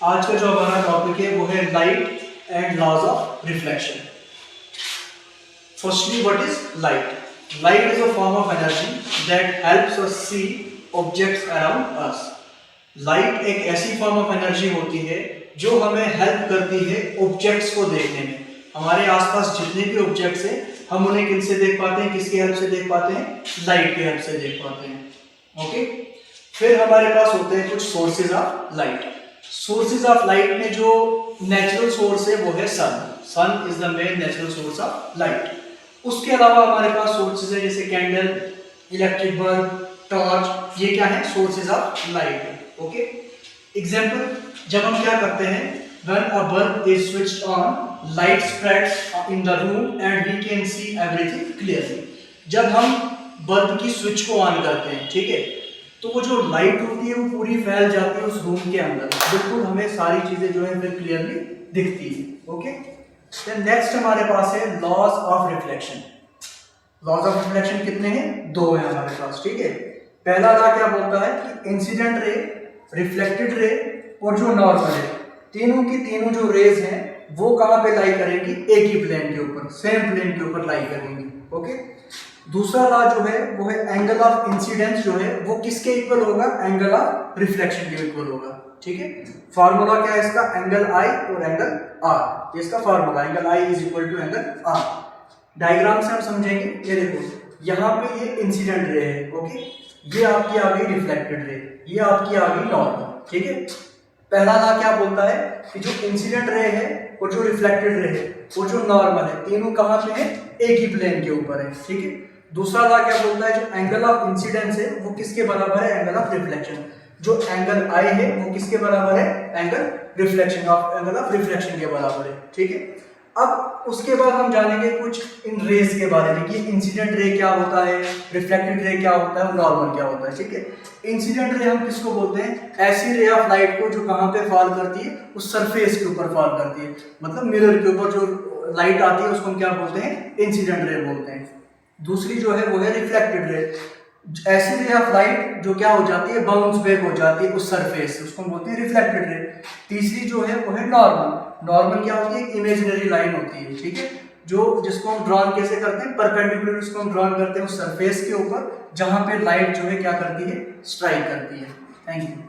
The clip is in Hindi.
आज का जो हमारा टॉपिक है वो है light and laws of reflection. Firstly, what is light? Light is a form of energy that helps us see objects around us. Light एक ऐसी फॉर्म ऑफ एनर्जी होती है जो हमें हेल्प करती है ऑब्जेक्ट्स को देखने में। हमारे आसपास जितने भी ऑब्जेक्ट्स हैं हम उन्हें किनसे देख पाते हैं, किसकी हेल्प से देख पाते हैं? लाइट की हेल्प से देख पाते हैं। ओके, फिर हमारे पास होते हैं कुछ sources of light. Sources of light में जो नेचुरल सोर्स है वो है sun. Sun is the main natural source of light. उसके अलावा हमारे पास सोर्सेज है जैसे कैंडल, इलेक्ट्रिक बल्ब, टॉर्च। ये क्या है? Sources of light. Okay, example, जब हम क्या करते हैं, when a bulb is switched on, light spreads in the room and we can see everything clearly। जब हम बल्ब की स्विच को ऑन करते हैं, ठीक है, तो वो जो लाइट होती है वो पूरी फैल जाती है उस रूम के अंदर, बिल्कुल हमें सारी चीजें जो है फिर क्लियरली दिखती है। ओके, देन नेक्स्ट हमारे पास है laws of reflection. Laws of reflection कितने हैं? दो है हमारे पास, ठीक है। पहला लॉ क्या बोलता है कि इंसिडेंट रे, रिफ्लेक्टेड रे और जो नॉर्मल है, तीनों की तीनों जो रेज हैं वो कहाँ पे लाई करेंगी? एक ही प्लेन के ऊपर, सेम प्लेन के ऊपर लाई करेंगी। ओके, दूसरा लॉ जो है वो है एंगल ऑफ इंसिडेंस जो है वो किसके इक्वल होगा? एंगल ऑफ रिफ्लेक्शन के इक्वल होगा। ठीक है, फार्मूला क्या है इसका? एंगल आई और एंगल आर। इसका formula angle I is equal to angle R. Diagram से हम समझेंगे। ये देखो, यहाँ पे ये इंसिडेंट रे है, ओके, ये आपकी आ गई रिफ्लेक्टेड रे, ये आपकी आ गई नॉर्मल। ठीक है, पहला लॉ क्या बोलता है कि जो इंसिडेंट रे है और जो रिफ्लेक्टेड रे है और जो नॉर्मल है, तीनों कहाँ पे है? एक ही प्लेन के ऊपर है। ठीक है, दूसरा लॉ क्या बोलता है? जो एंगल ऑफ इंसिडेंस है वो किसके बराबर है? Angle of reflection. जो एंगल आई है वो किसके बराबर है? Angle reflection of, angle of reflection के बराबर है। ठीक है, अब उसके बाद हम जानेंगे कुछ इन रेज के बारे में कि इंसिडेंट रे क्या होता है, रिफ्लेक्टेड रे क्या होता है और नॉर्मल क्या होता है। ठीक है, इंसिडेंट रे हम किसको बोलते हैं? ऐसी रे ऑफ लाइट को जो कहाँ पे फॉल करती है? उस सरफेस के ऊपर फॉल करती है, मतलब मिरर के ऊपर जो लाइट आती है उसको हम क्या बोलते हैं? इंसिडेंट रे बोलते हैं। दूसरी जो है वो है रिफ्लेक्टेड रे। ऐसी रे ऑफ लाइट जो क्या हो जाती है? बाउंस बैक हो जाती है उस सरफेस से, उसको हम बोलते हैं रिफ्लेक्टेड रे। तीसरी जो है वो है नॉर्मल। नॉर्मल क्या होती है? इमेजिनरी लाइन होती है, ठीक है, जो जिसको हम ड्रॉन कैसे करते हैं? परपेंडिकुलर उसको हम ड्रॉन करते हैं उस सरफेस के ऊपर जहां पे लाइट जो है क्या करती है? स्ट्राइक करती है। Thank you.